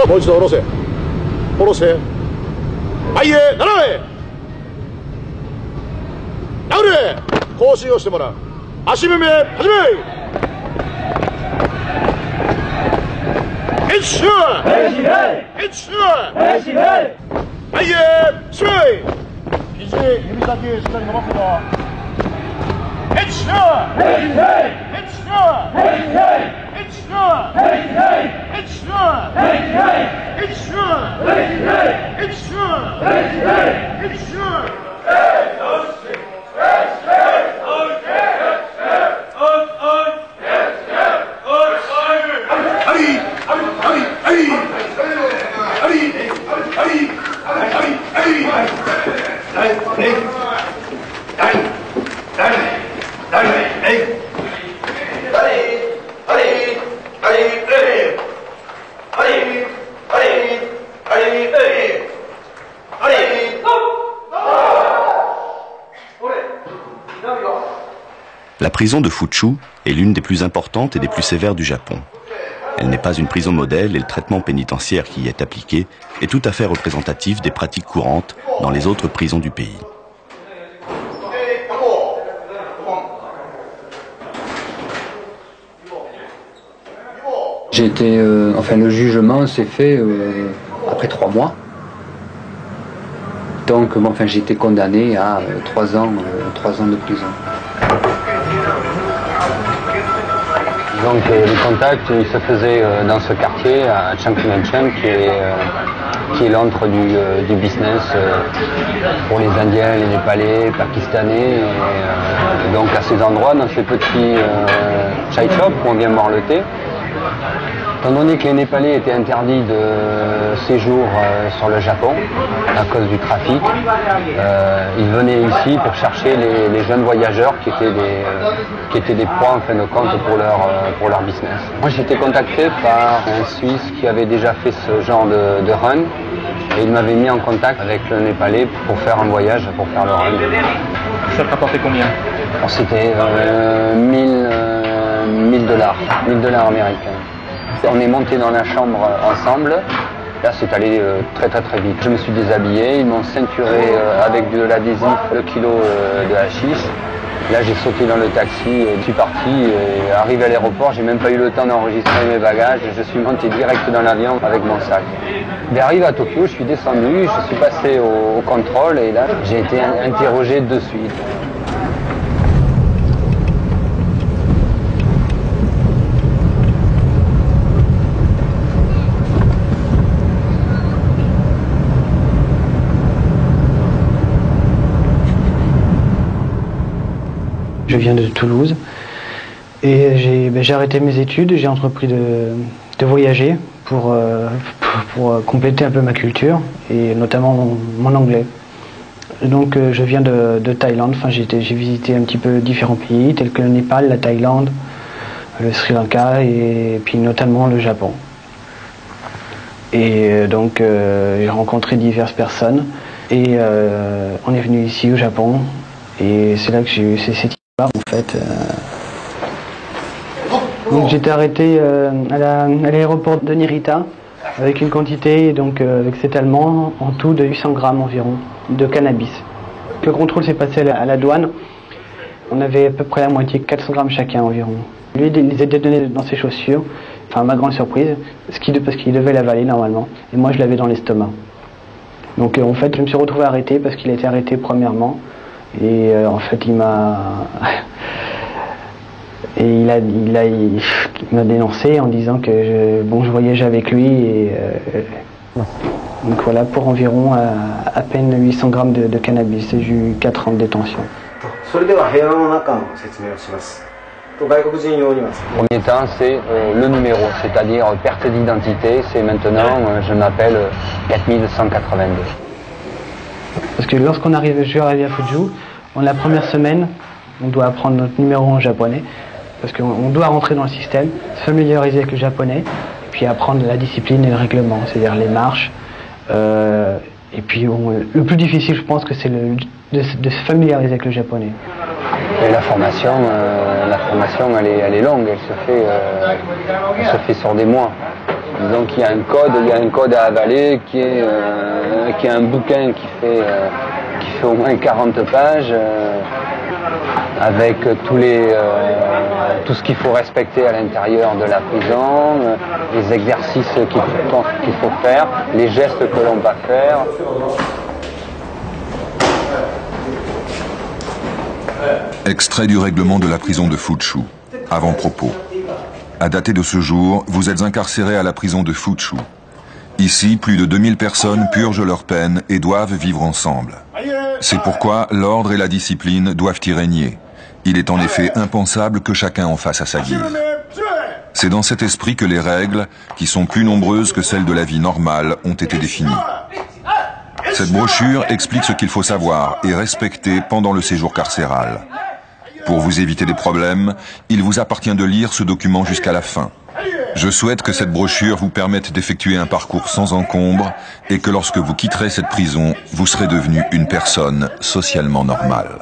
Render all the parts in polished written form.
もう一度下ろせ。下ろせ。前へ斜め。殴れ。更新をしてもらう。足踏み始め。一周。一周。前へ締め。肘指先しっかり伸ばすぞ。一周。La prison de Fuchu est l'une des plus importantes et des plus sévères du Japon. Elle n'est pas une prison modèle et le traitement pénitentiaire qui y est appliqué est tout à fait représentatif des pratiques courantes dans les autres prisons du pays. Le jugement s'est fait après 3 mois. Donc j'ai été condamné à 3 ans de prison. Donc le contact il se faisait dans ce quartier à Changchun qui est l'antre du business pour les Indiens, les Népalais, Pakistanais. Et donc à ces endroits, dans ces petits chai shops où on vient boire le thé, étant donné que les Népalais étaient interdits de séjour sur le Japon à cause du trafic, ils venaient ici pour chercher les jeunes voyageurs qui étaient des proies en fin de compte pour leur business. Moi j'ai été contacté par un Suisse qui avait déjà fait ce genre de run et il m'avait mis en contact avec le Népalais pour faire un voyage, pour faire le run. Ça te rapportait combien? C'était 1000 dollars américains. On est monté dans la chambre ensemble. Là, c'est allé très vite. Je me suis déshabillé, ils m'ont ceinturé avec de l'adhésif, le kilo de hashish. Là, j'ai sauté dans le taxi, je suis parti. Et arrivé à l'aéroport, j'ai même pas eu le temps d'enregistrer mes bagages. Je suis monté direct dans l'avion avec mon sac. J'arrive à Tokyo, je suis descendu, je suis passé au contrôle et là, j'ai été interrogé de suite. Je viens de Toulouse et j'ai arrêté mes études, j'ai entrepris de voyager pour compléter un peu ma culture et notamment mon anglais. Donc je viens de Thaïlande, j'ai visité un petit peu différents pays tels que le Népal, la Thaïlande, le Sri Lanka et puis notamment le Japon. Et donc j'ai rencontré diverses personnes et on est venu ici au Japon et c'est là que j'ai eu cette histoire en fait. Donc j'étais arrêté à l'aéroport de Narita avec une quantité, donc avec cet Allemand, en tout de 800 grammes environ de cannabis. Le contrôle s'est passé à la douane. On avait à peu près la moitié, 400 grammes chacun environ. Lui, il les a donnés dans ses chaussures, enfin à ma grande surprise, parce qu'il devait l'avaler normalement. Et moi, je l'avais dans l'estomac. Donc en fait, je me suis retrouvé arrêté parce qu'il a été arrêté premièrement. Et en fait, il m'a dénoncé en disant que je voyageais avec lui et donc voilà, pour environ à peine 800 grammes de cannabis. J'ai eu 4 ans de détention. Premier temps, c'est le numéro, c'est-à-dire perte d'identité. C'est maintenant, je m'appelle 4182. Parce que lorsqu'on arrive, je suis arrivé à Fuju, la première semaine, on doit apprendre notre numéro en japonais, parce qu'on doit rentrer dans le système, se familiariser avec le japonais, et puis apprendre la discipline et le règlement, c'est-à-dire les marches. Et puis le plus difficile, je pense que c'est de se familiariser avec le japonais. Et la formation, elle est longue, elle se fait sur des mois. Disons qu'il y a un code à avaler qui est un bouquin qui fait au moins 40 pages avec tout ce qu'il faut respecter à l'intérieur de la prison, les exercices qu'il faut faire, les gestes que l'on va faire. Extrait du règlement de la prison de Fuchu. Avant-propos. À dater de ce jour, vous êtes incarcéré à la prison de Fuchu. Ici, plus de 2000 personnes purgent leur peine et doivent vivre ensemble. C'est pourquoi l'ordre et la discipline doivent y régner. Il est en effet impensable que chacun en fasse à sa guise. C'est dans cet esprit que les règles, qui sont plus nombreuses que celles de la vie normale, ont été définies. Cette brochure explique ce qu'il faut savoir et respecter pendant le séjour carcéral. Pour vous éviter des problèmes, il vous appartient de lire ce document jusqu'à la fin. Je souhaite que cette brochure vous permette d'effectuer un parcours sans encombre et que lorsque vous quitterez cette prison, vous serez devenu une personne socialement normale.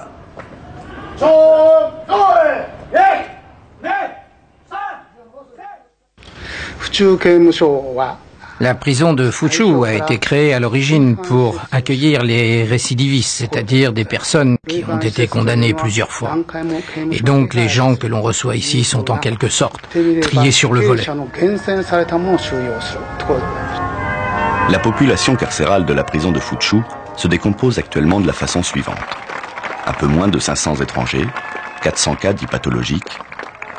La prison de Fuchu a été créée à l'origine pour accueillir les récidivistes, c'est-à-dire des personnes qui ont été condamnées plusieurs fois. Et donc les gens que l'on reçoit ici sont en quelque sorte triés sur le volet. La population carcérale de la prison de Fuchu se décompose actuellement de la façon suivante. Un peu moins de 500 étrangers, 400 cas dits pathologiques,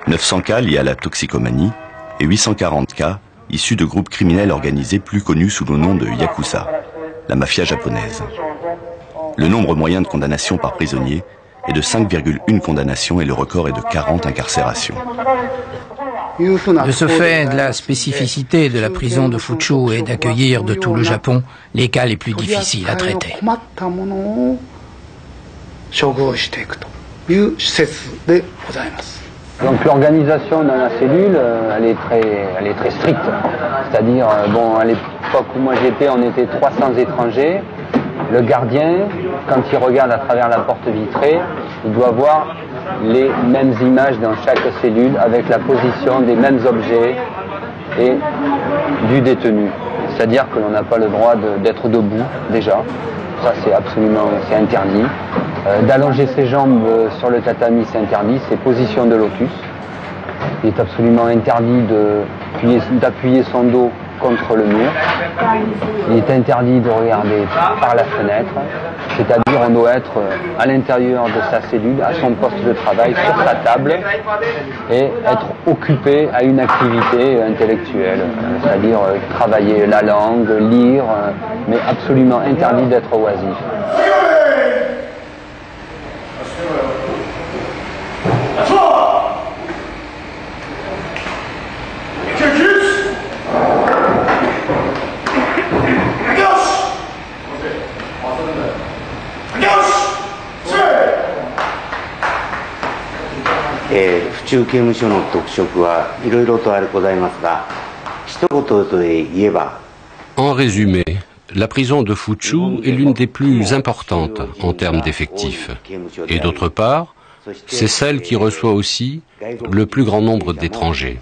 900 cas liés à la toxicomanie et 840 cas issus de groupes criminels organisés plus connus sous le nom de Yakuza, la mafia japonaise. Le nombre moyen de condamnations par prisonnier est de 5,1 condamnations et le record est de 40 incarcérations. De ce fait, la spécificité de la prison de Fuchu est d'accueillir de tout le Japon les cas les plus difficiles à traiter. Donc l'organisation dans la cellule, elle est très stricte. C'est-à-dire, bon, à l'époque où moi j'étais, on était 300 étrangers. Le gardien, quand il regarde à travers la porte vitrée, il doit voir les mêmes images dans chaque cellule avec la position des mêmes objets et du détenu. C'est-à-dire que l'on n'a pas le droit d'être debout, déjà. Ça, c'est interdit. D'allonger ses jambes sur le tatami, c'est interdit. C'est position de lotus. Il est absolument interdit d'appuyer son dos contre le mur. Il est interdit de regarder par la fenêtre. C'est-à-dire on doit être à l'intérieur de sa cellule, à son poste de travail, sur sa table, et être occupé à une activité intellectuelle. C'est-à-dire travailler la langue, lire, mais absolument interdit d'être oisif. En résumé, la prison de Fuchu est l'une des plus importantes en termes d'effectifs. Et d'autre part, c'est celle qui reçoit aussi le plus grand nombre d'étrangers.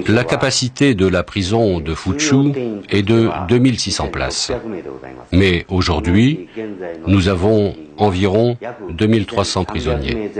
La capacité de la prison de Fuchu est de 2600 places. Mais aujourd'hui, nous avons environ 2300 prisonniers.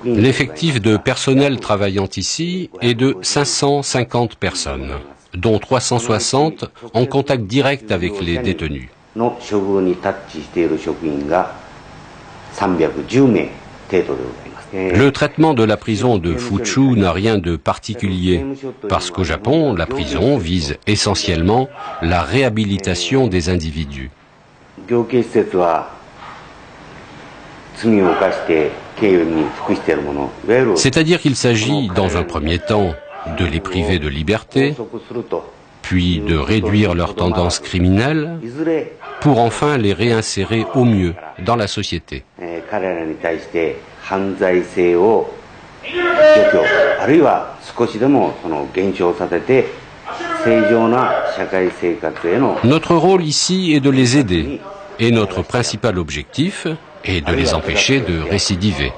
L'effectif de personnel travaillant ici est de 550 personnes, dont 360 en contact direct avec les détenus. Le traitement de la prison de Fuchu n'a rien de particulier, parce qu'au Japon, la prison vise essentiellement la réhabilitation des individus. C'est-à-dire qu'il s'agit, dans un premier temps, de les priver de liberté, puis de réduire leurs tendances criminelles, pour enfin les réinsérer au mieux dans la société. Notre rôle ici est de les aider, et notre principal objectif est de les empêcher de récidiver.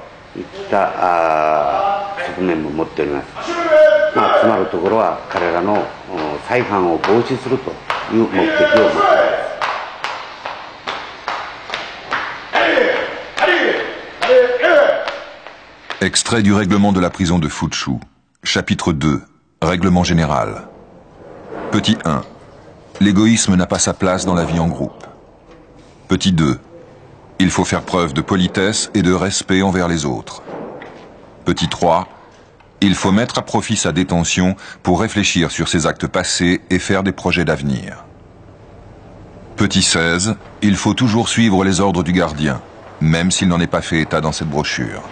Extrait du règlement de la prison de Fuchu. Chapitre 2. Règlement général. Petit 1. L'égoïsme n'a pas sa place dans la vie en groupe. Petit 2. Il faut faire preuve de politesse et de respect envers les autres. Petit 3. Il faut mettre à profit sa détention pour réfléchir sur ses actes passés et faire des projets d'avenir. Petit 16. Il faut toujours suivre les ordres du gardien, même s'il n'en est pas fait état dans cette brochure.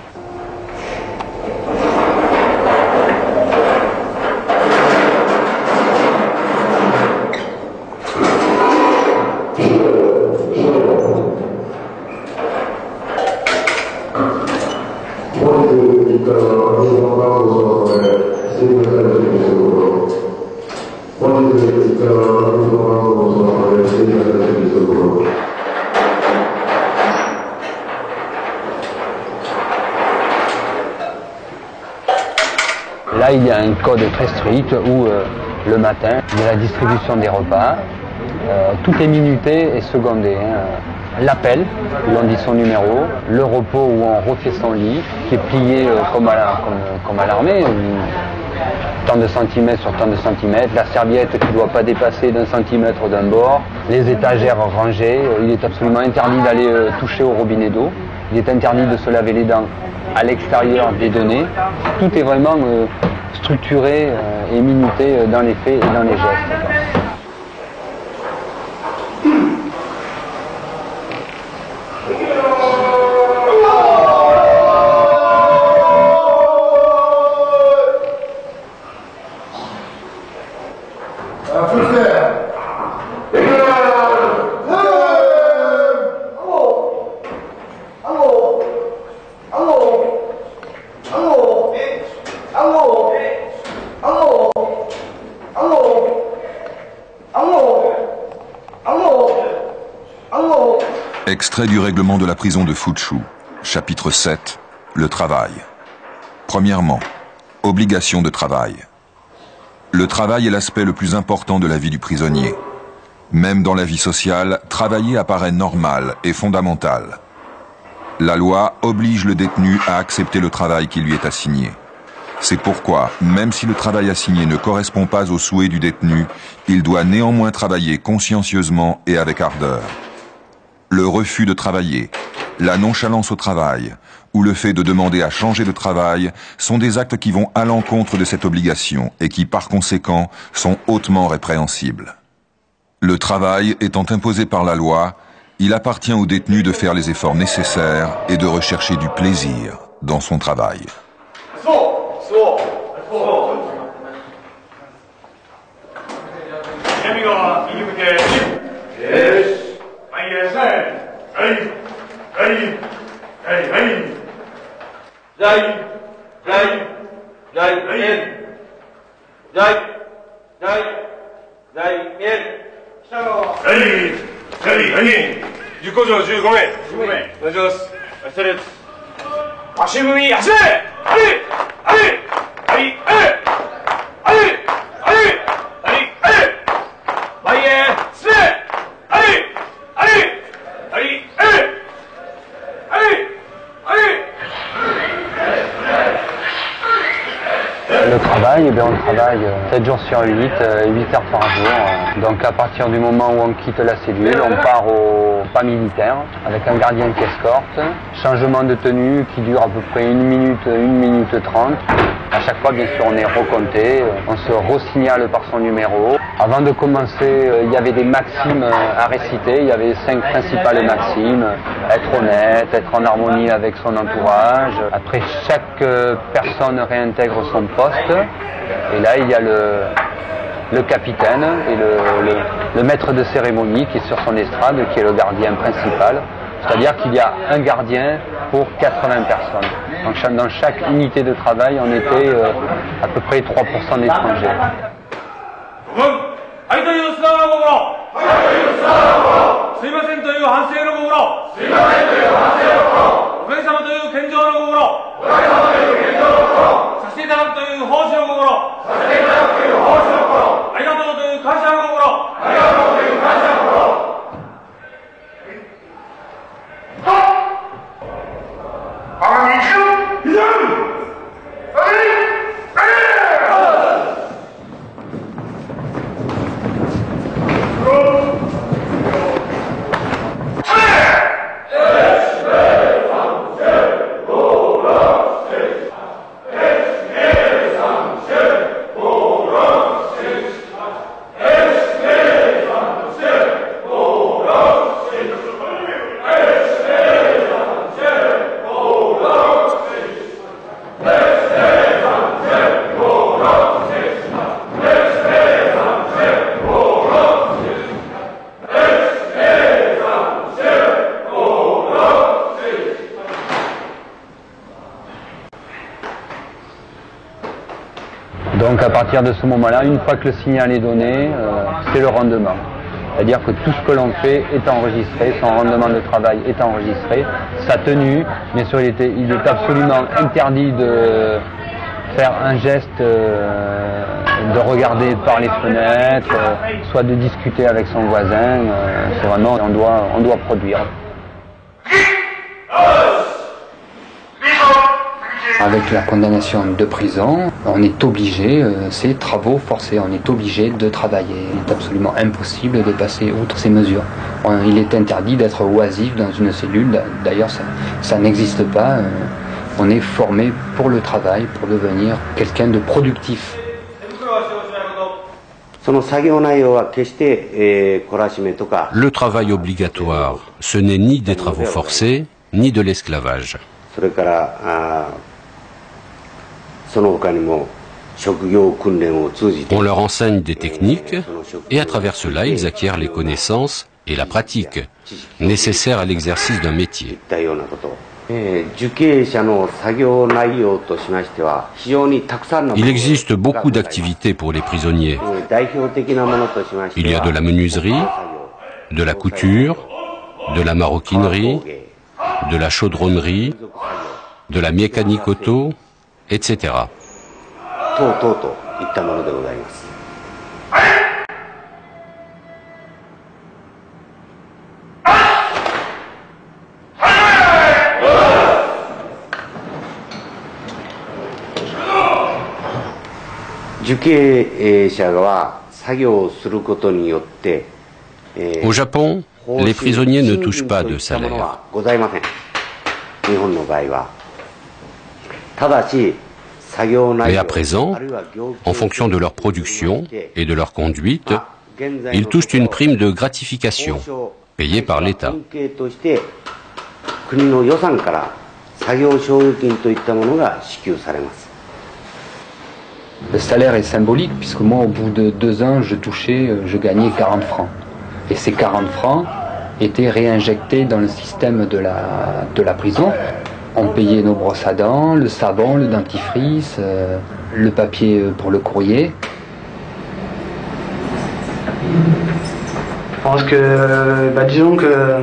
Là, il y a un code très strict où le matin, il y a la distribution des repas, tout est minuté et secondé. L'appel, où on dit son numéro, le repos où on refait son lit, qui est plié comme à l'armée, tant de centimètres sur tant de centimètres, la serviette qui ne doit pas dépasser d'un centimètre d'un bord, les étagères rangées, il est absolument interdit d'aller toucher au robinet d'eau, il est interdit de se laver les dents à l'extérieur des données, tout est vraiment structuré et minuté dans les faits et dans les gestes. Extrait du règlement de la prison de Fuchu. Chapitre 7. Le travail. Premièrement, obligation de travail. Le travail est l'aspect le plus important de la vie du prisonnier. Même dans la vie sociale, travailler apparaît normal et fondamental. La loi oblige le détenu à accepter le travail qui lui est assigné. C'est pourquoi, même si le travail assigné ne correspond pas aux souhaits du détenu, il doit néanmoins travailler consciencieusement et avec ardeur. Le refus de travailler, la nonchalance au travail ou le fait de demander à changer de travail sont des actes qui vont à l'encontre de cette obligation et qui, par conséquent, sont hautement répréhensibles. Le travail étant imposé par la loi, il appartient au détenu de faire les efforts nécessaires et de rechercher du plaisir dans son travail. on travaille 7 jours sur 8, 8 heures par jour. Donc à partir du moment où on quitte la cellule, on part au pas militaire avec un gardien qui escorte. Changement de tenue qui dure à peu près 1 minute 30. À chaque fois, bien sûr, on est recompté, on se re-signale par son numéro. Avant de commencer, il y avait des maximes à réciter, il y avait 5 principales maximes. Être honnête, être en harmonie avec son entourage. Après, chaque personne réintègre son poste. Et là, il y a le capitaine et le maître de cérémonie qui est sur son estrade, qui est le gardien principal. C'est-à-dire qu'il y a un gardien pour 80 personnes. Donc dans chaque unité de travail, on était à peu près 3% d'étrangers. Donc à partir de ce moment-là, une fois que le signal est donné, c'est le rendement. C'est-à-dire que tout ce que l'on fait est enregistré, son rendement de travail est enregistré, sa tenue, bien sûr il est absolument interdit de faire un geste, de regarder par les fenêtres, soit de discuter avec son voisin, c'est vraiment, on doit produire. Avec la condamnation de prison, on est obligé, c'est travaux forcés, on est obligé de travailler. Il est absolument impossible de passer outre ces mesures. Il est interdit d'être oisif dans une cellule, d'ailleurs ça n'existe pas. On est formé pour le travail, pour devenir quelqu'un de productif. Le travail obligatoire, ce n'est ni des travaux forcés, ni de l'esclavage. On leur enseigne des techniques et à travers cela, ils acquièrent les connaissances et la pratique nécessaires à l'exercice d'un métier. Il existe beaucoup d'activités pour les prisonniers. Il y a de la menuiserie, de la couture, de la maroquinerie, de la chaudronnerie, de la mécanique auto, etc. Au Japon, les prisonniers ne touchent pas de salaire. Mais à présent, en fonction de leur production et de leur conduite, ils touchent une prime de gratification payée par l'État. Le salaire est symbolique puisque moi au bout de 2 ans je gagnais 40 francs. Et ces 40 francs étaient réinjectés dans le système de la prison. On payait nos brosses à dents, le savon, le dentifrice, le papier pour le courrier. Je pense que, disons que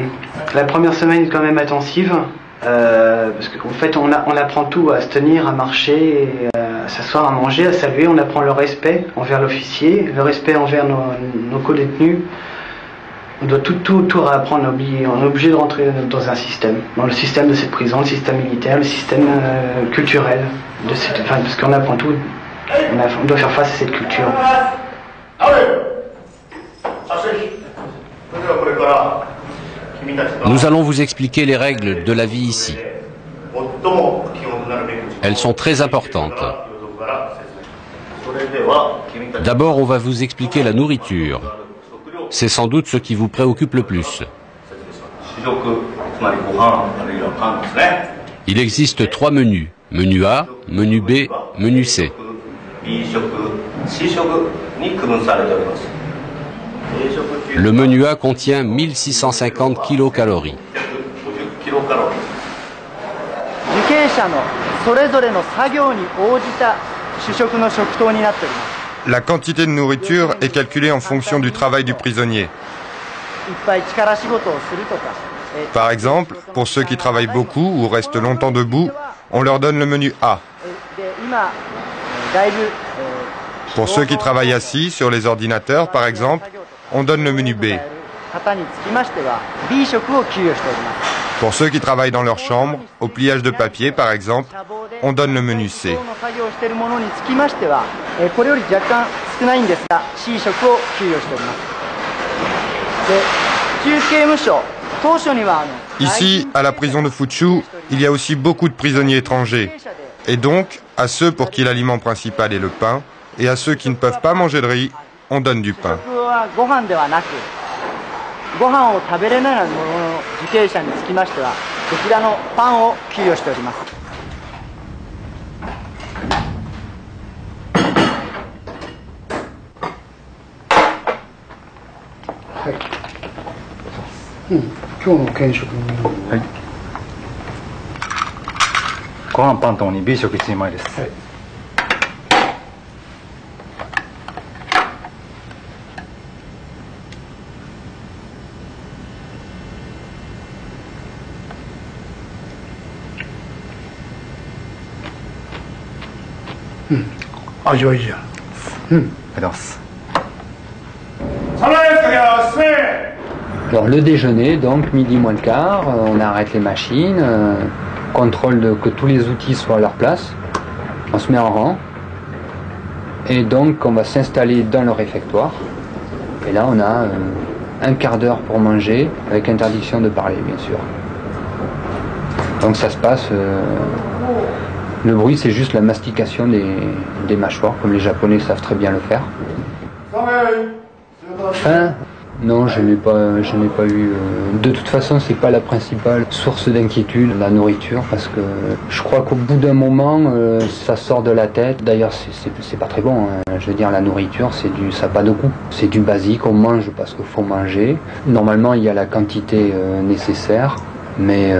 la première semaine est quand même intensive, parce qu'en fait on apprend tout, à se tenir, à marcher, à s'asseoir, à manger, à saluer, on apprend le respect envers l'officier, le respect envers nos co-détenus. On doit tout réapprendre, on est obligé de rentrer dans un système, dans le système de cette prison, le système militaire, le système culturel, parce qu'on apprend tout On doit faire face à cette culture. Nous allons vous expliquer les règles de la vie ici. Elles sont très importantes. D'abord, on va vous expliquer la nourriture. C'est sans doute ce qui vous préoccupe le plus. Il existe 3 menus. Menu A, menu B, menu C. Le menu A contient 1650 kilocalories. La quantité de nourriture est calculée en fonction du travail du prisonnier. Par exemple, pour ceux qui travaillent beaucoup ou restent longtemps debout, on leur donne le menu A. Pour ceux qui travaillent assis sur les ordinateurs, par exemple, on donne le menu B. Pour ceux qui travaillent dans leur chambre, au pliage de papier, par exemple, on donne le menu C. Ici, à la prison de Fuchu, il y a aussi beaucoup de prisonniers étrangers. Et donc, à ceux pour qui l'aliment principal est le pain, et à ceux qui ne peuvent pas manger de riz, on donne du pain. Alors le déjeuner, donc midi moins le quart, on arrête les machines, contrôle que tous les outils soient à leur place, on se met en rang, et donc on va s'installer dans le réfectoire, et là on a un quart d'heure pour manger, avec interdiction de parler bien sûr. Donc ça se passe, le bruit c'est juste la mastication des mâchoires, comme les Japonais savent très bien le faire. Non, je n'ai pas eu. De toute façon, c'est pas la principale source d'inquiétude, la nourriture, parce que je crois qu'au bout d'un moment, ça sort de la tête. D'ailleurs, c'est pas très bon. Hein. Je veux dire, la nourriture, ça n'a pas de goût. C'est du basique, on mange parce qu'il faut manger. Normalement, il y a la quantité nécessaire, mais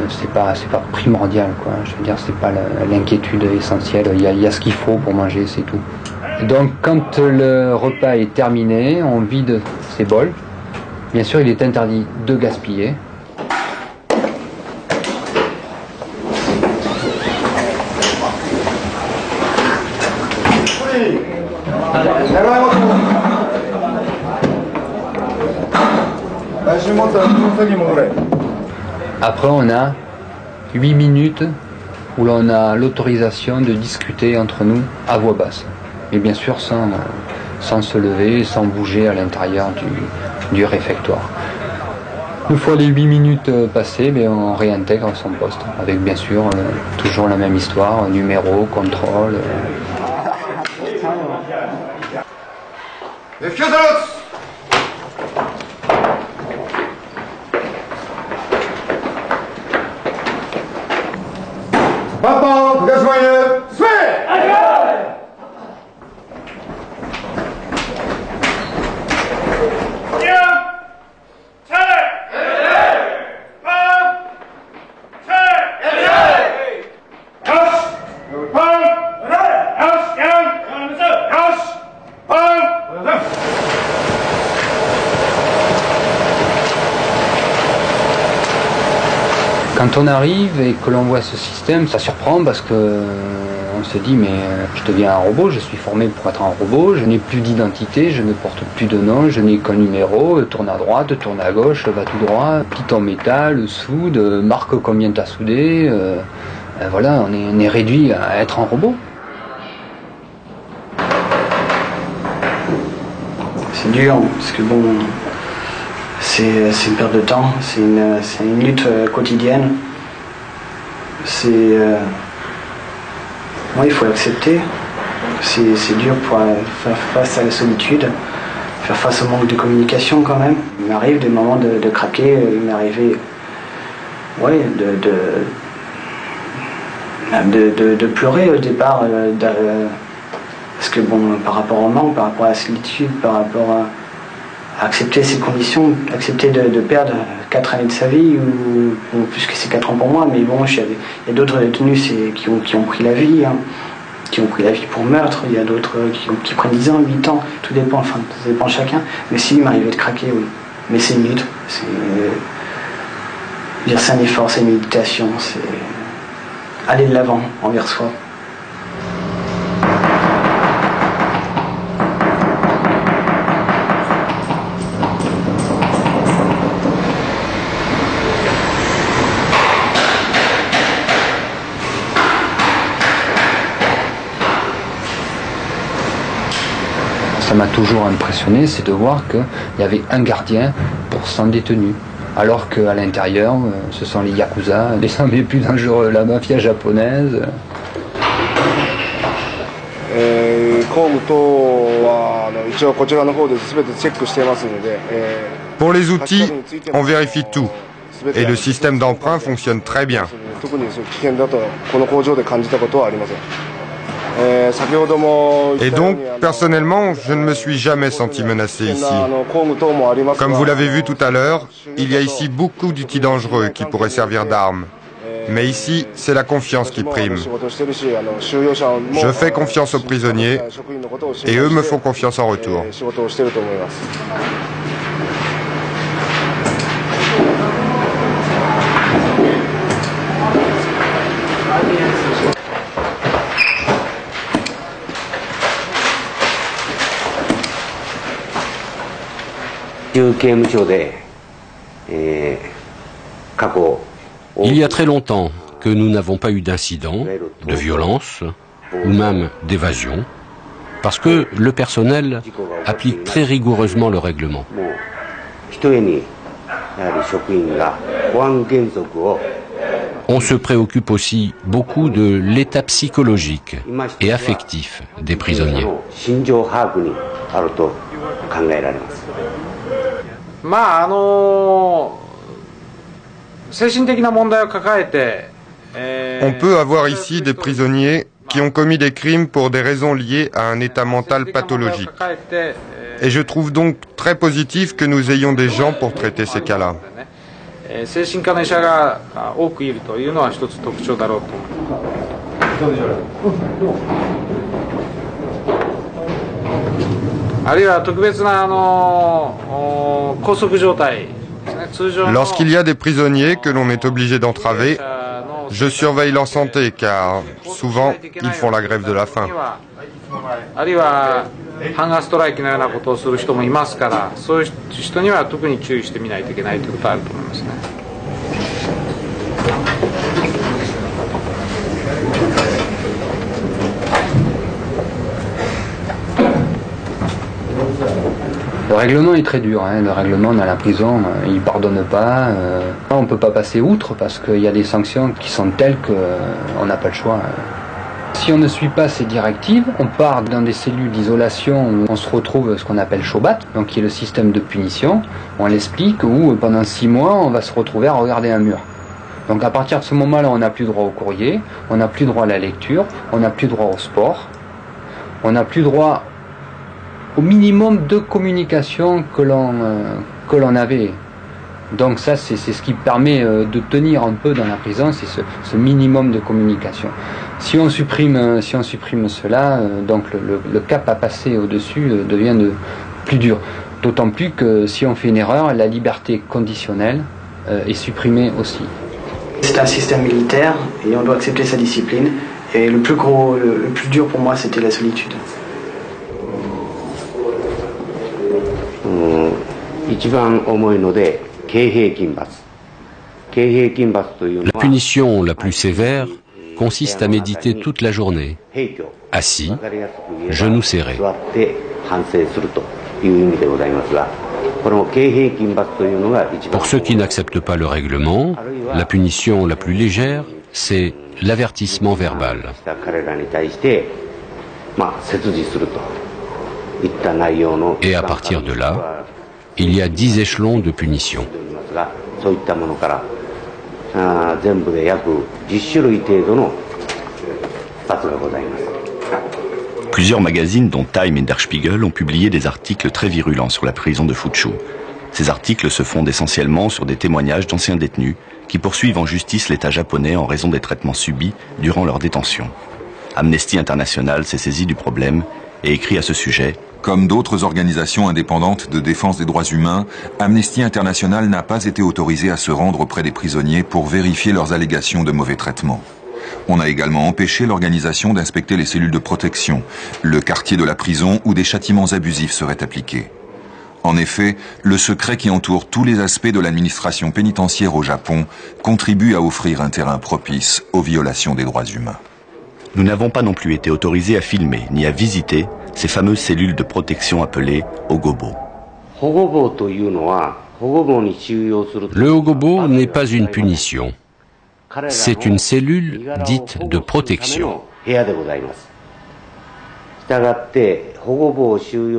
c'est pas primordial, quoi. Je veux dire, c'est pas l'inquiétude essentielle. Il y a ce qu'il faut pour manger, c'est tout. Donc quand le repas est terminé, on vide ses bols. Bien sûr, il est interdit de gaspiller. Après, on a 8 minutes où l'on a l'autorisation de discuter entre nous à voix basse. Et bien sûr sans se lever, sans bouger à l'intérieur du réfectoire. Une fois les 8 minutes passées, on réintègre son poste, avec bien sûr toujours la même histoire, numéro, contrôle. Quand on arrive et que l'on voit ce système, ça surprend parce que on se dit mais je deviens un robot, je suis formé pour être un robot, je n'ai plus d'identité, je ne porte plus de nom, je n'ai qu'un numéro, tourne à droite, tourne à gauche, va tout droit, petit en métal, soude, marque combien t'as soudé, voilà, on est réduit à être un robot. dur, parce que bon, c'est une perte de temps, c'est une lutte quotidienne. Il faut l'accepter. C'est dur pour faire face à la solitude, faire face au manque de communication quand même. Il m'arrive des moments de craquer, il m'est arrivé de pleurer au départ, parce que bon, par rapport au manque, par rapport à la solitude, par rapport à accepter ces conditions, accepter de perdre 4 années de sa vie, ou plus que c'est 4 ans pour moi, mais bon, il y a d'autres détenus qui ont pris la vie, hein, qui ont pris la vie pour meurtre, il y a d'autres qui prennent 10 ans, 8 ans, tout dépend, enfin, ça dépend de chacun, mais si, il m'arrivait de craquer, oui. Mais c'est une lutte, c'est un effort, c'est une méditation, c'est aller de l'avant envers soi. Ça m'a toujours impressionné, c'est de voir qu'il y avait un gardien pour 100 détenus. Alors qu'à l'intérieur, ce sont les Yakuza, les hommes les plus dangereux, la mafia japonaise. Pour les outils, on vérifie tout. Et le système d'emprunt fonctionne très bien. Et donc, personnellement, je ne me suis jamais senti menacé ici. Comme vous l'avez vu tout à l'heure, il y a ici beaucoup d'outils dangereux qui pourraient servir d'armes. Mais ici, c'est la confiance qui prime. Je fais confiance aux prisonniers et eux me font confiance en retour. Il y a très longtemps que nous n'avons pas eu d'incident, de violence ou même d'évasion, parce que le personnel applique très rigoureusement le règlement. On se préoccupe aussi beaucoup de l'état psychologique et affectif des prisonniers. On peut avoir ici des prisonniers qui ont commis des crimes pour des raisons liées à un état mental pathologique. Et je trouve donc très positif que nous ayons des gens pour traiter ces cas-là. Lorsqu'il y a des prisonniers que l'on est obligé d'entraver, je surveille leur santé car souvent ils font la grève de la faim. Le règlement est très dur, hein. Le règlement dans la prison, il ne pardonne pas. On ne peut pas passer outre parce qu'il y a des sanctions qui sont telles qu'on n'a pas le choix. Si on ne suit pas ces directives, on part dans des cellules d'isolation où on se retrouve ce qu'on appelle Shobat, donc qui est le système de punition. On l'explique où pendant 6 mois, on va se retrouver à regarder un mur. Donc à partir de ce moment-là, on n'a plus droit au courrier, on n'a plus droit à la lecture, on n'a plus droit au sport, on n'a plus droit au minimum de communication que l'on avait. Donc ça, c'est ce qui permet de tenir un peu dans la prison, c'est ce minimum de communication. Si on supprime cela, donc le cap à passer au-dessus devient plus dur. D'autant plus que si on fait une erreur, la liberté conditionnelle est supprimée aussi. C'est un système militaire et on doit accepter sa discipline. Et le plus dur pour moi, c'était la solitude. La punition la plus sévère consiste à méditer toute la journée, assis, genoux serrés. Pour ceux qui n'acceptent pas le règlement, la punition la plus légère, c'est l'avertissement verbal. Et à partir de là, il y a 10 échelons de punition. Plusieurs magazines, dont Time et Der Spiegel, ont publié des articles très virulents sur la prison de Fuchu. Ces articles se fondent essentiellement sur des témoignages d'anciens détenus qui poursuivent en justice l'État japonais en raison des traitements subis durant leur détention. Amnesty International s'est saisi du problème et écrit à ce sujet: Comme d'autres organisations indépendantes de défense des droits humains, Amnesty International n'a pas été autorisé à se rendre auprès des prisonniers pour vérifier leurs allégations de mauvais traitements. On a également empêché l'organisation d'inspecter les cellules de protection, le quartier de la prison où des châtiments abusifs seraient appliqués. En effet, le secret qui entoure tous les aspects de l'administration pénitentiaire au Japon contribue à offrir un terrain propice aux violations des droits humains. Nous n'avons pas non plus été autorisés à filmer ni à visiter ces fameuses cellules de protection appelées Ogobo. Le Ogobo n'est pas une punition. C'est une cellule dite de protection.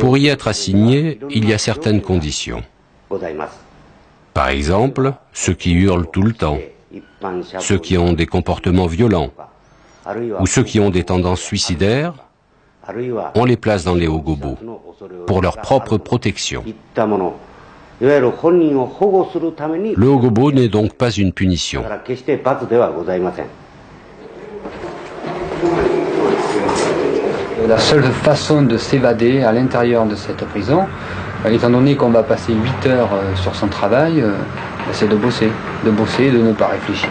Pour y être assigné, il y a certaines conditions. Par exemple, ceux qui hurlent tout le temps, ceux qui ont des comportements violents, ou ceux qui ont des tendances suicidaires, on les place dans les Ogobo pour leur propre protection. Le Ogobo n'est donc pas une punition. La seule façon de s'évader à l'intérieur de cette prison, étant donné qu'on va passer 8 heures sur son travail, c'est de bosser, de ne pas réfléchir.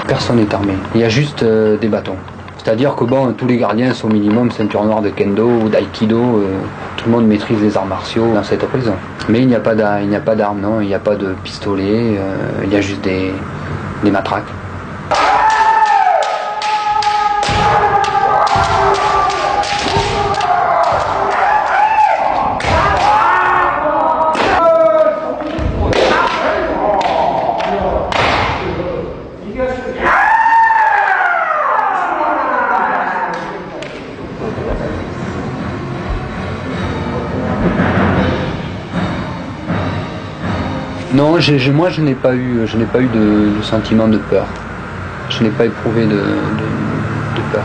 Personne n'est armé, il y a juste des bâtons. C'est-à-dire que bon, tous les gardiens sont au minimum ceinture noire de kendo ou d'aïkido, tout le monde maîtrise les arts martiaux dans cette prison. Mais il n'y a pas d'armes, non, il n'y a pas de pistolet, il y a juste des matraques. Non, moi je n'ai pas eu de sentiment de peur. Je n'ai pas éprouvé de peur.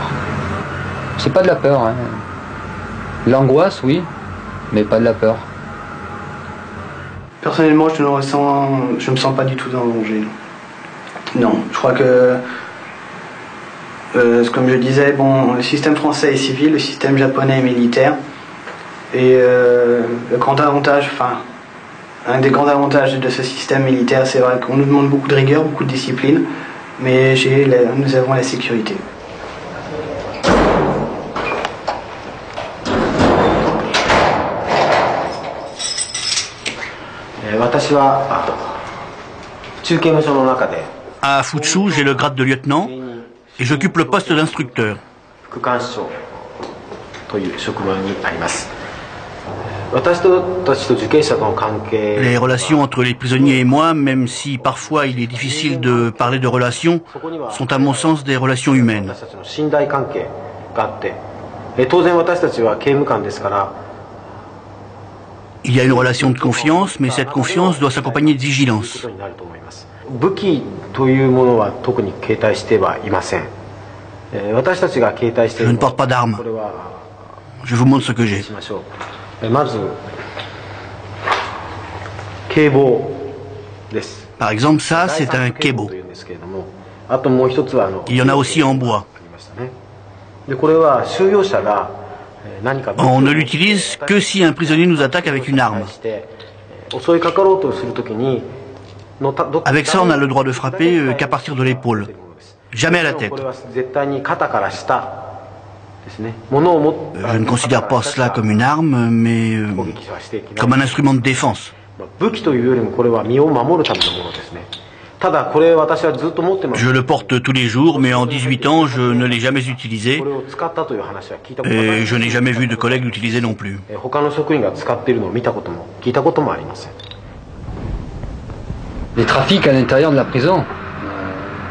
C'est pas de la peur, hein. L'angoisse, oui, mais pas de la peur. Personnellement, je me sens pas du tout en danger. Non, je crois que, comme je disais, bon, le système français est civil, le système japonais est militaire, et le grand avantage, un des grands avantages de ce système militaire, c'est vrai qu'on nous demande beaucoup de rigueur, beaucoup de discipline, mais nous avons la sécurité. À Fuchu, j'ai le grade de lieutenant et j'occupe le poste d'instructeur. Les relations entre les prisonniers et moi, même si parfois il est difficile de parler de relations, sont à mon sens des relations humaines. Il y a une relation de confiance, mais cette confiance doit s'accompagner de vigilance. Je ne porte pas d'armes. Je vous montre ce que j'ai. Par exemple, ça, c'est un kebo. Il y en a aussi en bois. On ne l'utilise que si un prisonnier nous attaque avec une arme. Avec ça, on a le droit de frapper qu'à partir de l'épaule. Jamais à la tête. Je ne considère pas cela comme une arme, mais comme un instrument de défense. Je le porte tous les jours, mais en 18 ans, je ne l'ai jamais utilisé et je n'ai jamais vu de collègues l'utiliser non plus. Les trafics à l'intérieur de la prison,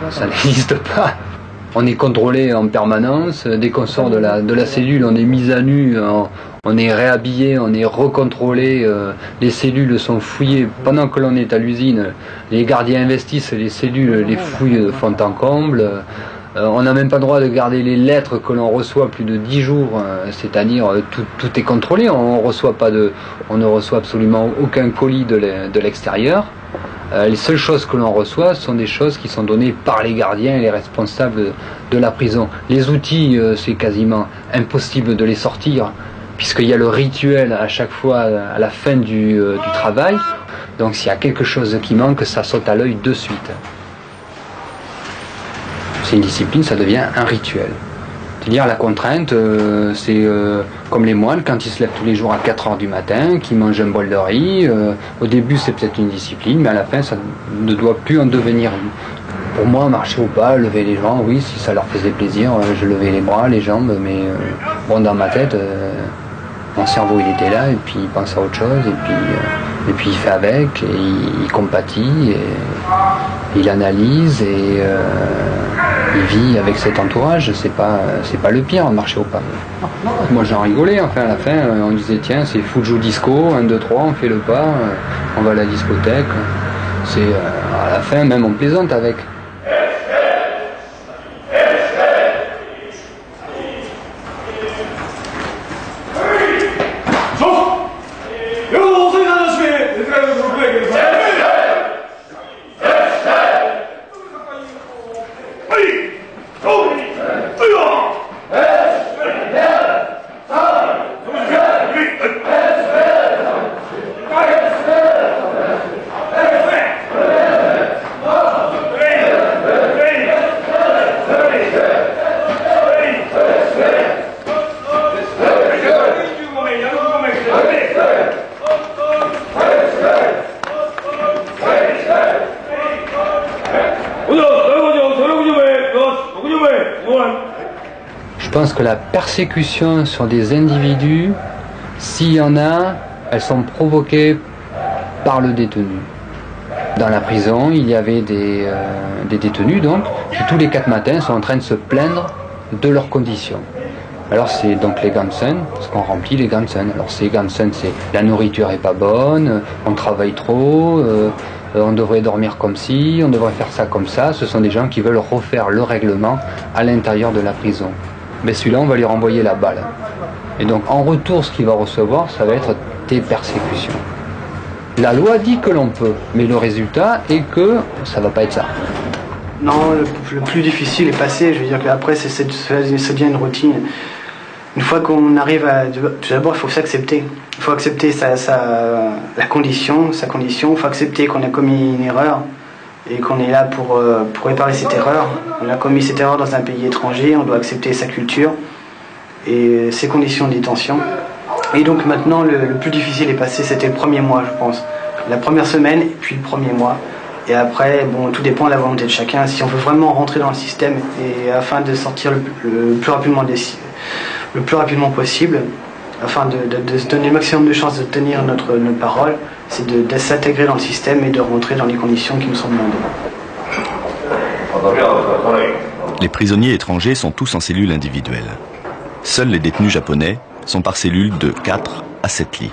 ça n'existe pas. On est contrôlé en permanence. Dès qu'on sort de la cellule, on est mis à nu, on est réhabillé, on est recontrôlé. Les cellules sont fouillées pendant que l'on est à l'usine. Les gardiens investissent les cellules, les fouilles de fond en comble. On n'a même pas le droit de garder les lettres que l'on reçoit plus de 10 jours, c'est-à-dire tout est contrôlé. On ne reçoit absolument aucun colis de l'extérieur. Les seules choses que l'on reçoit sont des choses qui sont données par les gardiens et les responsables de la prison. Les outils, c'est quasiment impossible de les sortir, puisqu'il y a le rituel à chaque fois à la fin du travail. Donc s'il y a quelque chose qui manque, ça saute à l'œil de suite. C'est une discipline, ça devient un rituel. C'est-à-dire la contrainte, c'est comme les moines quand ils se lèvent tous les jours à 4 heures du matin, qu'ils mangent un bol de riz. Au début c'est peut-être une discipline, mais à la fin ça ne doit plus en devenir une. Pour moi, marcher ou pas, lever les jambes, oui, si ça leur faisait plaisir, je levais les bras, les jambes, mais bon, dans ma tête, mon cerveau il était là, et puis il pense à autre chose, et puis il fait avec, et il compatit, et il analyse, et il vit avec cet entourage. C'est pas le pire, marcher ou pas. Moi j'en rigolais, enfin à la fin, on disait tiens, c'est Fujou Disco, 1, 2, 3, on fait le pas, on va à la discothèque. C'est à la fin, même on plaisante avec. Je pense que la persécution sur des individus, s'il y en a, elles sont provoquées par le détenu. Dans la prison, il y avait des détenus donc, qui tous les 4 matins sont en train de se plaindre de leurs conditions. Alors c'est donc les Gansen, parce qu'on remplit les Gansen. Alors ces Gansen, c'est la nourriture est pas bonne, on travaille trop, on devrait dormir comme ci, on devrait faire ça comme ça. Ce sont des gens qui veulent refaire le règlement à l'intérieur de la prison. Mais celui-là, on va lui renvoyer la balle. Et donc en retour, ce qu'il va recevoir, ça va être des persécutions. La loi dit que l'on peut, mais le résultat est que ça va pas être ça. Non, le plus difficile est passé. Je veux dire qu'après, ça devient une routine. Une fois qu'on arrive à... Tout d'abord, il faut s'accepter. Il faut accepter sa condition. Il faut accepter qu'on a commis une erreur et qu'on est là pour réparer cette erreur. On a commis cette erreur dans un pays étranger, on doit accepter sa culture et ses conditions de détention. Et donc maintenant, le plus difficile est passé, c'était le premier mois, je pense. La première semaine et puis le premier mois. Et après, bon, tout dépend de la volonté de chacun. Si on veut vraiment rentrer dans le système et afin de sortir le plus rapidement possible, afin de se donner le maximum de chances de tenir notre parole, c'est de s'intégrer dans le système et de rentrer dans les conditions qui nous sont demandées. Les prisonniers étrangers sont tous en cellules individuelles. Seuls les détenus japonais sont par cellules de 4 à 7 lits.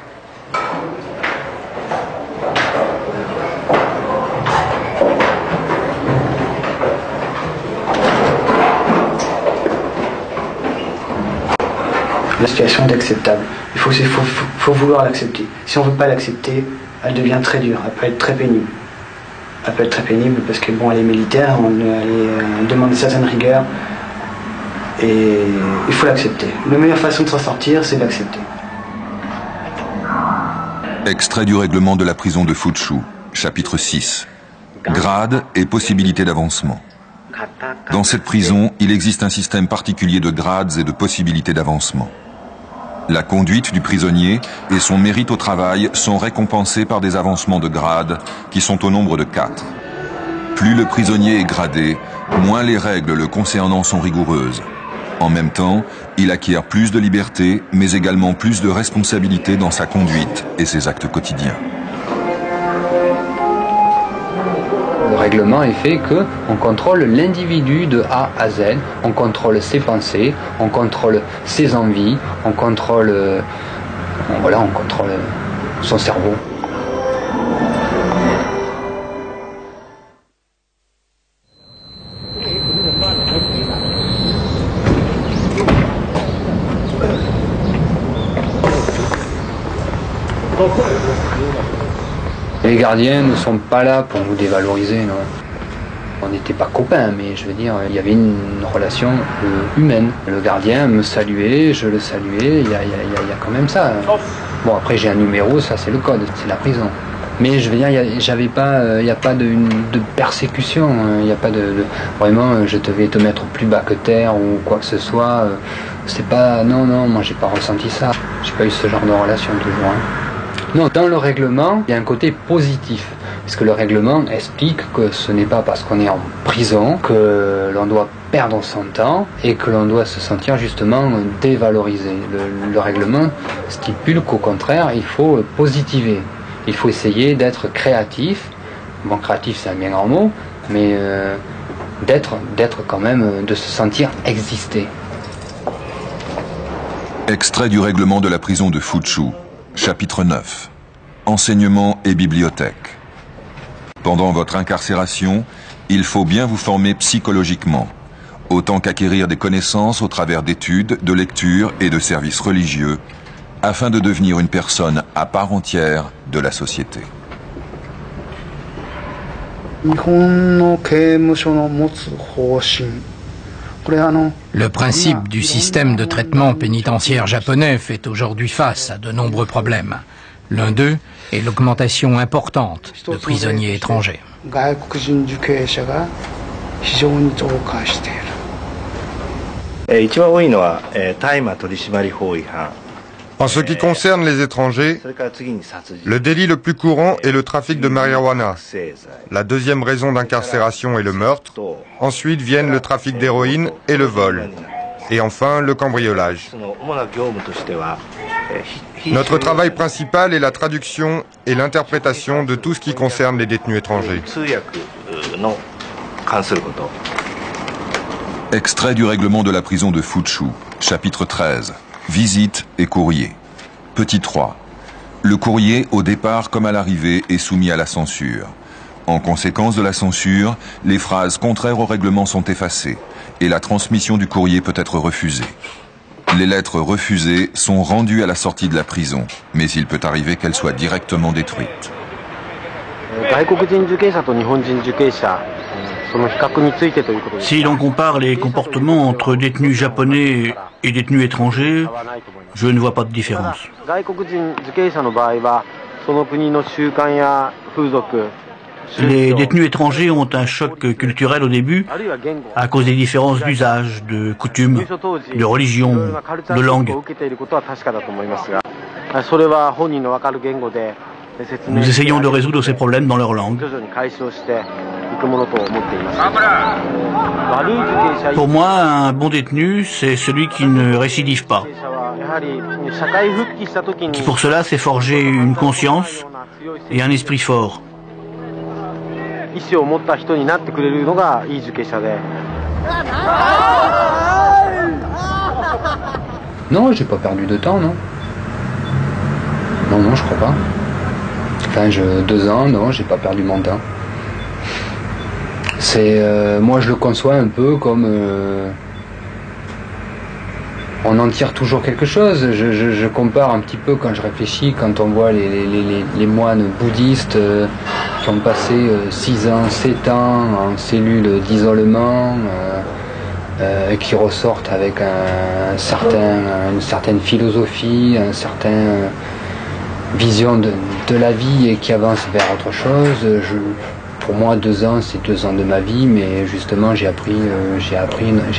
La situation est acceptable. Il faut vouloir l'accepter. Si on ne veut pas l'accepter, elle devient très dure, elle peut être très pénible. Elle peut être très pénible parce que bon, elle est militaire, elle demande une certaine rigueur et il faut l'accepter. La meilleure façon de s'en sortir, c'est d'accepter. Extrait du règlement de la prison de Fuchu, chapitre 6. Grades et possibilités d'avancement. Dans cette prison, il existe un système particulier de grades et de possibilités d'avancement. La conduite du prisonnier et son mérite au travail sont récompensés par des avancements de grade qui sont au nombre de 4. Plus le prisonnier est gradé, moins les règles le concernant sont rigoureuses. En même temps, il acquiert plus de liberté, mais également plus de responsabilité dans sa conduite et ses actes quotidiens. Le règlement est fait qu'on contrôle l'individu de A à Z, on contrôle ses pensées, on contrôle ses envies, on contrôle, voilà, on contrôle son cerveau. Les gardiens ne sont pas là pour nous dévaloriser, non. On n'était pas copains, mais je veux dire, il y avait une relation humaine. Le gardien me saluait, je le saluais, il y a quand même ça. Bon, après j'ai un numéro, ça c'est le code, c'est la prison. Mais je veux dire, il n'y a pas de persécution, il n'y a pas de vraiment, je devais te mettre plus bas que terre ou quoi que ce soit. C'est pas, non, moi j'ai pas ressenti ça. J'ai pas eu ce genre de relation toujours. Hein. Non, dans le règlement, il y a un côté positif. Parce que le règlement explique que ce n'est pas parce qu'on est en prison que l'on doit perdre son temps et que l'on doit se sentir justement dévalorisé. Le règlement stipule qu'au contraire, il faut positiver. Il faut essayer d'être créatif. Bon, créatif c'est un bien grand mot, mais d'être quand même, de se sentir exister. Extrait du règlement de la prison de Fuchu. Chapitre 9. Enseignement et bibliothèque. Pendant votre incarcération, il faut bien vous former psychologiquement, autant qu'acquérir des connaissances au travers d'études, de lectures et de services religieux, afin de devenir une personne à part entière de la société. Le principe du système de traitement pénitentiaire japonais fait aujourd'hui face à de nombreux problèmes. L'un d'eux est l'augmentation importante de prisonniers étrangers. En ce qui concerne les étrangers, le délit le plus courant est le trafic de marijuana. La deuxième raison d'incarcération est le meurtre. Ensuite viennent le trafic d'héroïne et le vol. Et enfin, le cambriolage. Notre travail principal est la traduction et l'interprétation de tout ce qui concerne les détenus étrangers. Extrait du règlement de la prison de Fuchu, chapitre 13. Visite et courrier. Petit 3. Le courrier, au départ comme à l'arrivée, est soumis à la censure. En conséquence de la censure, les phrases contraires au règlement sont effacées et la transmission du courrier peut être refusée. Les lettres refusées sont rendues à la sortie de la prison, mais il peut arriver qu'elles soient directement détruites. Si l'on compare les comportements entre détenus japonais et détenus étrangers, je ne vois pas de différence. Les détenus étrangers ont un choc culturel au début à cause des différences d'usage, de coutumes, de religion, de langue. Nous essayons de résoudre ces problèmes dans leur langue. Pour moi, un bon détenu, c'est celui qui ne récidive pas, qui pour cela s'est forgé une conscience et un esprit fort. Non, j'ai pas perdu de temps, non. Non, je crois pas. Enfin, 2 ans, non, j'ai pas perdu mon temps. C'est, moi, je le conçois un peu comme on en tire toujours quelque chose. Je compare un petit peu quand je réfléchis, quand on voit les moines bouddhistes qui ont passé 6 ans, 7 ans en cellule d'isolement, et qui ressortent avec une certaine philosophie, une certaine vision de la vie et qui avancent vers autre chose. Pour moi, 2 ans, c'est 2 ans de ma vie, mais justement, j'ai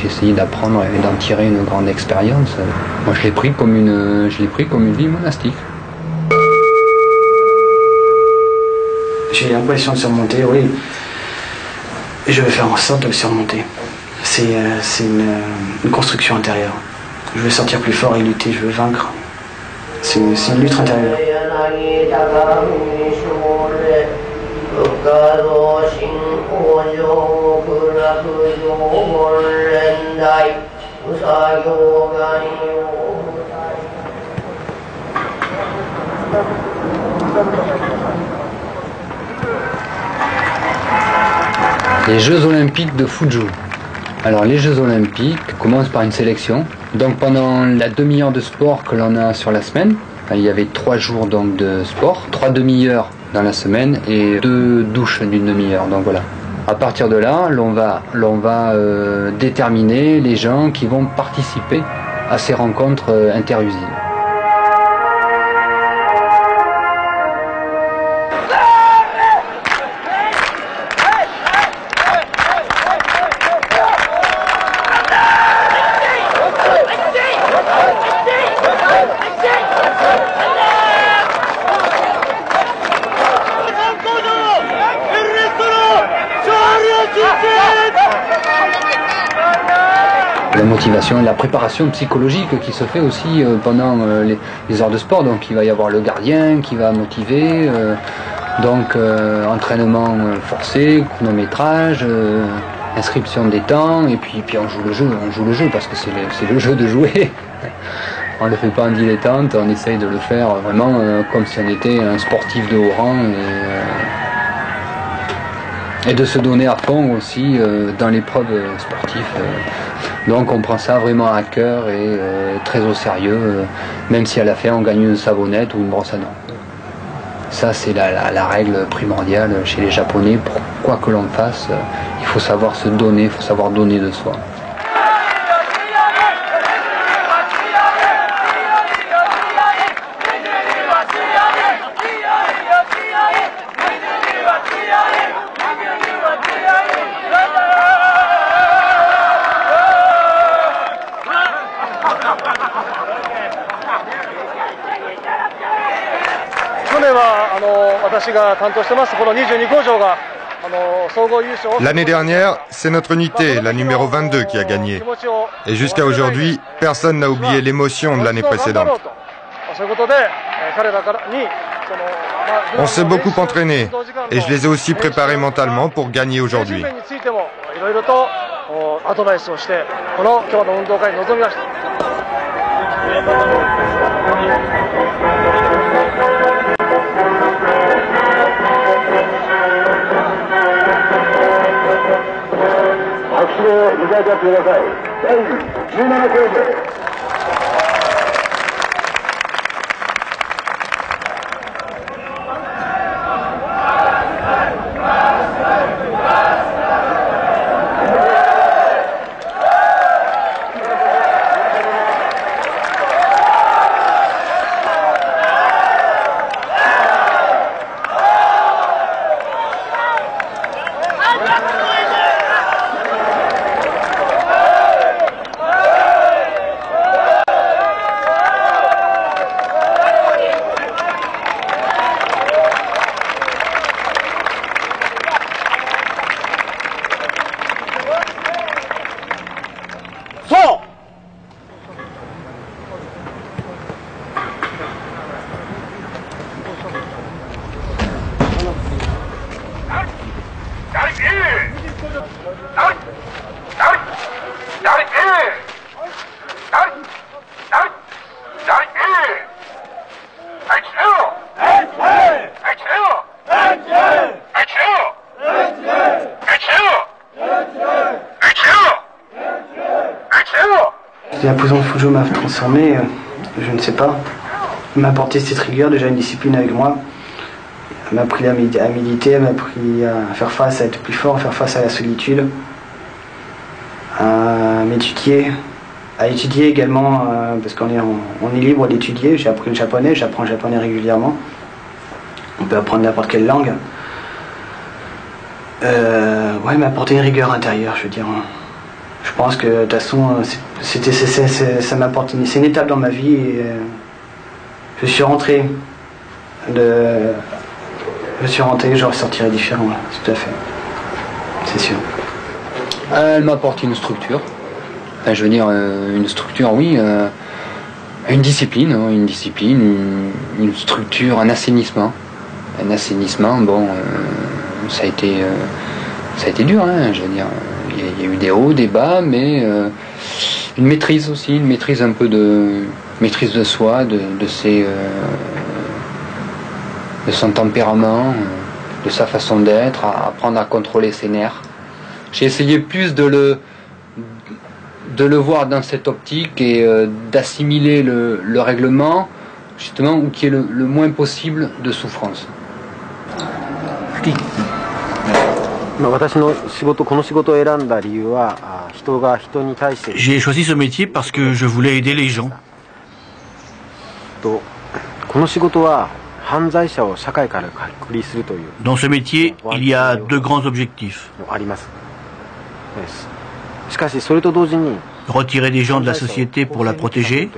essayé d'apprendre et d'en tirer une grande expérience. Moi, je l'ai pris comme une vie monastique. J'ai l'impression de surmonter, oui. Et je vais faire en sorte de le surmonter. C'est une construction intérieure. Je veux sortir plus fort et lutter, je veux vaincre. C'est une lutte intérieure. Les Jeux Olympiques de Fuzhou. Alors les Jeux Olympiques commencent par une sélection. Donc pendant la demi-heure de sport que l'on a sur la semaine, il y avait 3 jours donc de sport, 3 demi-heures dans la semaine et 2 douches d'une demi-heure. Donc voilà. À partir de là, l'on va déterminer les gens qui vont participer à ces rencontres interusines. La motivation et la préparation psychologique qui se fait aussi pendant les heures de sport. Donc il va y avoir le gardien qui va motiver, entraînement forcé, chronométrage, inscription des temps, et puis on joue le jeu parce que c'est le jeu de jouer. On ne le fait pas en dilettante, on essaye de le faire vraiment comme si on était un sportif de haut rang et de se donner à fond aussi dans l'épreuve sportive. Donc on prend ça vraiment à cœur et très au sérieux, même si à la fin on gagne une savonnette ou une brosse à dents. Ça c'est la règle primordiale chez les Japonais. Pour quoi que l'on fasse, il faut savoir se donner, il faut savoir donner de soi. L'année dernière, c'est notre unité, la numéro 22, qui a gagné. Et jusqu'à aujourd'hui, personne n'a oublié l'émotion de l'année précédente. On s'est beaucoup entraîné et je les ai aussi préparés mentalement pour gagner aujourd'hui. La prison de Fuzhou m'a transformé, je ne sais pas. Elle m'a apporté cette rigueur, déjà une discipline avec moi. Elle m'a appris à méditer, elle m'a appris à faire face, à être plus fort, à faire face à la solitude, à m'étudier, à étudier également, parce qu'on est libre d'étudier. J'ai appris le japonais, j'apprends le japonais régulièrement. On peut apprendre n'importe quelle langue. Ouais, elle m'a apporté une rigueur intérieure, je veux dire. Je pense que de toute façon, ça m'apporte c'est une étape dans ma vie et je suis rentré, je ressortirai différent, tout à fait, c'est sûr. Elle m'apporte une structure. Enfin, je veux dire, une structure, oui, une discipline, une structure, un assainissement. Un assainissement, bon, ça a été dur, hein, je veux dire. Il y a eu des hauts, des bas, mais une maîtrise aussi, une maîtrise un peu de maîtrise de soi, de son tempérament, de sa façon d'être, à apprendre à contrôler ses nerfs. J'ai essayé plus de le voir dans cette optique et d'assimiler le règlement, justement, où qu'il y ait le moins possible de souffrance. J'ai choisi ce métier parce que je voulais aider les gens. Dans ce métier, il y a deux grands objectifs. Retirer des gens de la société pour la protéger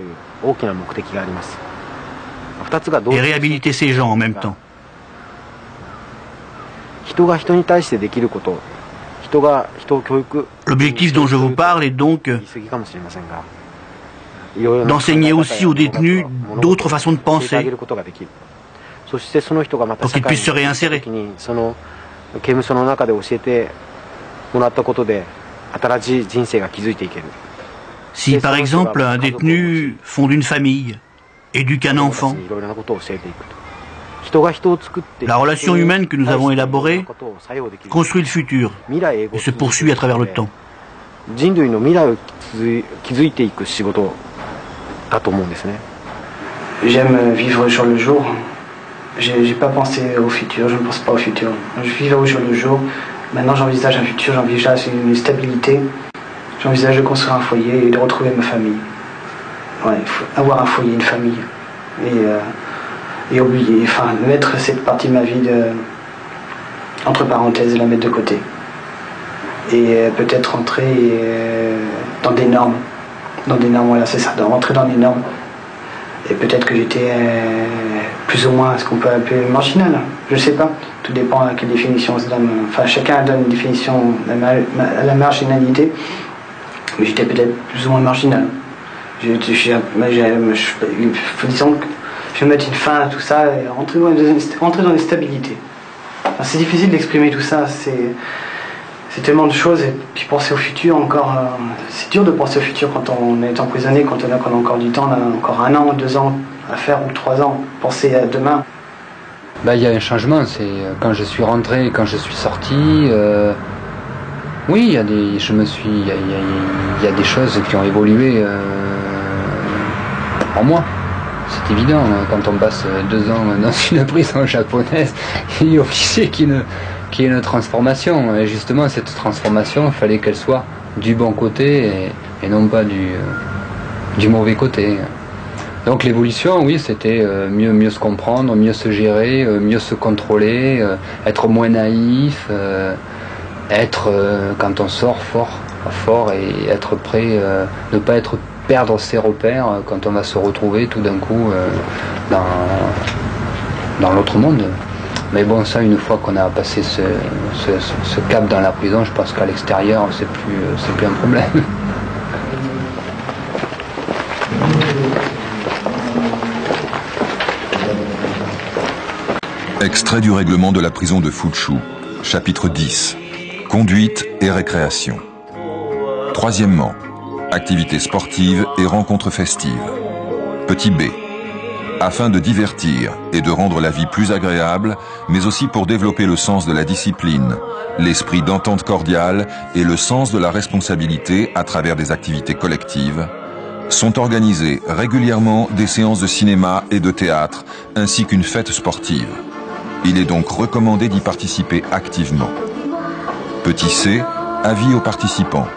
et réhabiliter ces gens en même temps. L'objectif dont je vous parle est donc d'enseigner aussi aux détenus d'autres façons de penser pour qu'ils puissent se réinsérer. Si par exemple un détenu fonde une famille, éduque un enfant, la relation humaine que nous avons élaborée construit le futur et se poursuit à travers le temps. J'aime vivre jour le jour. J'ai pas pensé au futur, je ne pense pas au futur. Je vivais au jour le jour. Maintenant j'envisage un futur, j'envisage une stabilité. J'envisage de construire un foyer et de retrouver ma famille. Ouais, il faut avoir un foyer, une famille. Et oublier, enfin mettre cette partie de ma vie entre parenthèses et la mettre de côté. Et peut-être rentrer dans des normes. Voilà, c'est ça, rentrer dans des normes. Et peut-être que j'étais plus ou moins ce qu'on peut appeler marginal, je sais pas. Tout dépend à quelle définition on se donne. Enfin, chacun donne une définition à la marginalité, mais j'étais peut-être plus ou moins marginal. Disons que je vais mettre une fin à tout ça et rentrer dans des stabilités. Enfin, c'est difficile d'exprimer tout ça, c'est tellement de choses, et puis penser au futur encore, c'est dur de penser au futur quand on est emprisonné, quand on a encore du temps, on a encore 1 an, 2 ans à faire, ou 3 ans, penser à demain. Il y a un changement, c'est quand je suis rentré, quand je suis sorti, oui, il y a des choses qui ont évolué en moi. C'est évident, quand on passe 2 ans dans une prison japonaise, il est obligé qu'il y ait une transformation. Et justement, cette transformation, il fallait qu'elle soit du bon côté et non pas du mauvais côté. Donc l'évolution, oui, c'était mieux se comprendre, mieux se gérer, mieux se contrôler, être moins naïf, être, quand on sort, fort et être prêt, ne pas perdre ses repères quand on va se retrouver tout d'un coup dans l'autre monde. Mais bon, ça, une fois qu'on a passé ce cap dans la prison, je pense qu'à l'extérieur, c'est plus un problème. Extrait du règlement de la prison de Fuchu, chapitre 10. Conduite et récréation. Troisièmement, activités sportives et rencontres festives. Petit b. Afin de divertir et de rendre la vie plus agréable, mais aussi pour développer le sens de la discipline, l'esprit d'entente cordiale et le sens de la responsabilité à travers des activités collectives, sont organisées régulièrement des séances de cinéma et de théâtre, ainsi qu'une fête sportive. Il est donc recommandé d'y participer activement. Petit c. Avis aux participants.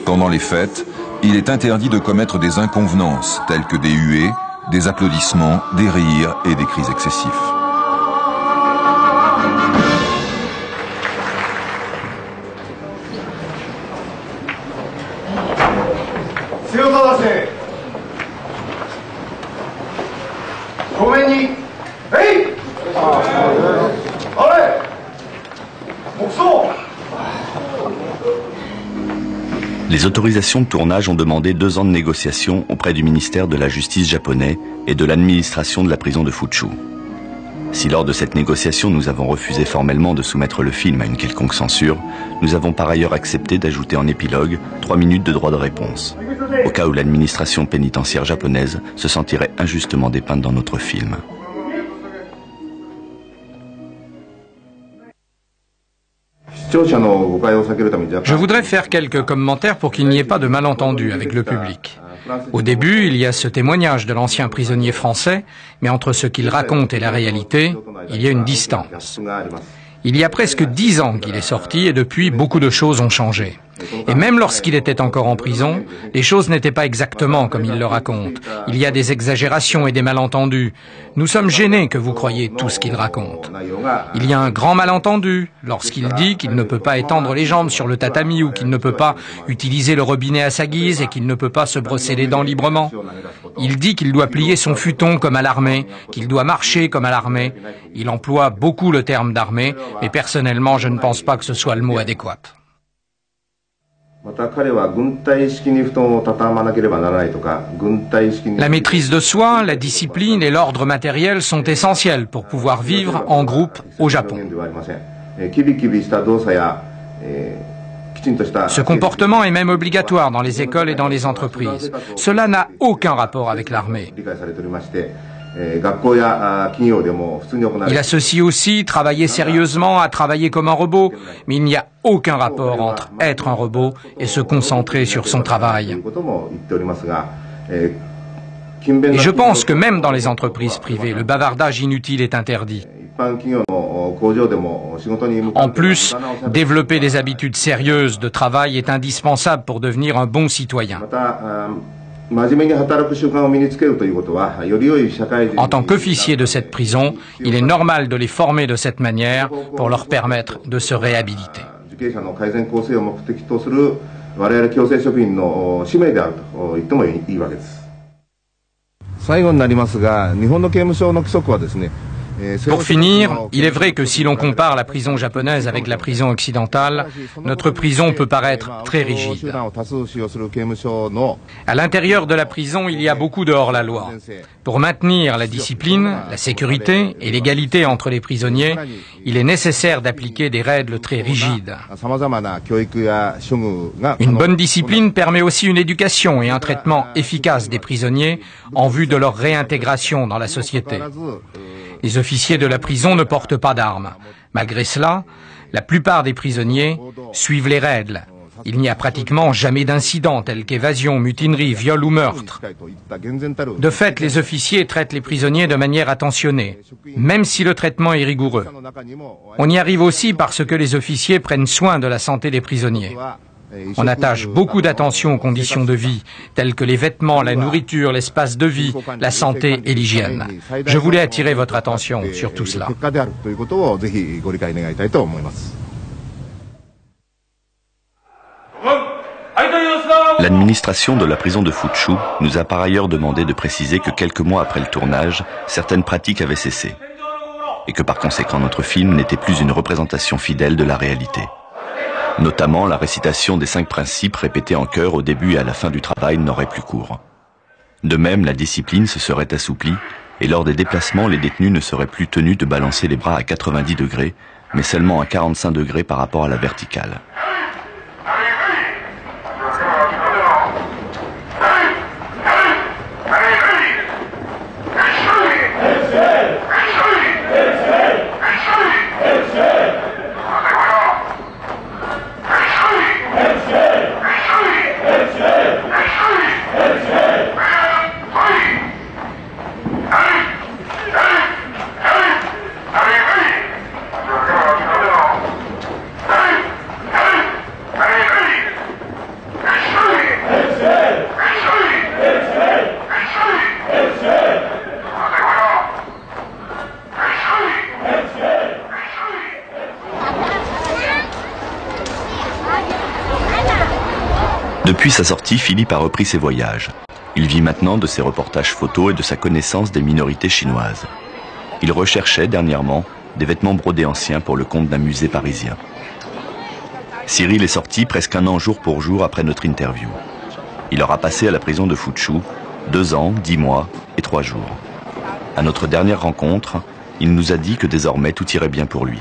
Pendant les fêtes, il est interdit de commettre des inconvenances telles que des huées, des applaudissements, des rires et des cris excessifs. Les autorisations de tournage ont demandé 2 ans de négociations auprès du ministère de la Justice japonais et de l'administration de la prison de Fuchu. Si lors de cette négociation nous avons refusé formellement de soumettre le film à une quelconque censure, nous avons par ailleurs accepté d'ajouter en épilogue 3 minutes de droit de réponse, au cas où l'administration pénitentiaire japonaise se sentirait injustement dépeinte dans notre film. Je voudrais faire quelques commentaires pour qu'il n'y ait pas de malentendu avec le public. Au début, il y a ce témoignage de l'ancien prisonnier français, mais entre ce qu'il raconte et la réalité, il y a une distance. Il y a presque 10 ans qu'il est sorti et depuis, beaucoup de choses ont changé. Et même lorsqu'il était encore en prison, les choses n'étaient pas exactement comme il le raconte. Il y a des exagérations et des malentendus. Nous sommes gênés que vous croyiez tout ce qu'il raconte. Il y a un grand malentendu lorsqu'il dit qu'il ne peut pas étendre les jambes sur le tatami ou qu'il ne peut pas utiliser le robinet à sa guise et qu'il ne peut pas se brosser les dents librement. Il dit qu'il doit plier son futon comme à l'armée, qu'il doit marcher comme à l'armée. Il emploie beaucoup le terme d'armée, mais personnellement, je ne pense pas que ce soit le mot adéquat. La maîtrise de soi, la discipline et l'ordre matériel sont essentiels pour pouvoir vivre en groupe au Japon. Ce comportement est même obligatoire dans les écoles et dans les entreprises. Cela n'a aucun rapport avec l'armée. Il associe aussi travailler sérieusement à travailler comme un robot, mais il n'y a aucun rapport entre être un robot et se concentrer sur son travail. Et je pense que même dans les entreprises privées, le bavardage inutile est interdit. En plus, développer des habitudes sérieuses de travail est indispensable pour devenir un bon citoyen. En tant qu'officier de cette prison, il est normal de les former de cette manière pour leur permettre de se réhabiliter. Pour finir, il est vrai que si l'on compare la prison japonaise avec la prison occidentale, notre prison peut paraître très rigide. À l'intérieur de la prison, il y a beaucoup de hors-la-loi. Pour maintenir la discipline, la sécurité et l'égalité entre les prisonniers, il est nécessaire d'appliquer des règles très rigides. Une bonne discipline permet aussi une éducation et un traitement efficace des prisonniers en vue de leur réintégration dans la société. Les officiers de la prison ne portent pas d'armes. Malgré cela, la plupart des prisonniers suivent les règles. Il n'y a pratiquement jamais d'incidents tels qu'évasion, mutinerie, viol ou meurtre. De fait, les officiers traitent les prisonniers de manière attentionnée, même si le traitement est rigoureux. On y arrive aussi parce que les officiers prennent soin de la santé des prisonniers. On attache beaucoup d'attention aux conditions de vie, telles que les vêtements, la nourriture, l'espace de vie, la santé et l'hygiène. Je voulais attirer votre attention sur tout cela. L'administration de la prison de Fuchu nous a par ailleurs demandé de préciser que quelques mois après le tournage, certaines pratiques avaient cessé, et que par conséquent notre film n'était plus une représentation fidèle de la réalité. Notamment, la récitation des 5 principes répétés en chœur au début et à la fin du travail n'aurait plus cours. De même, la discipline se serait assouplie et lors des déplacements, les détenus ne seraient plus tenus de balancer les bras à 90 degrés, mais seulement à 45 degrés par rapport à la verticale. Depuis sa sortie, Philippe a repris ses voyages. Il vit maintenant de ses reportages photos et de sa connaissance des minorités chinoises. Il recherchait dernièrement des vêtements brodés anciens pour le compte d'un musée parisien. Cyril est sorti presque 1 an jour pour jour après notre interview. Il aura passé à la prison de Fuchu 2 ans, 10 mois et 3 jours. À notre dernière rencontre, il nous a dit que désormais tout irait bien pour lui.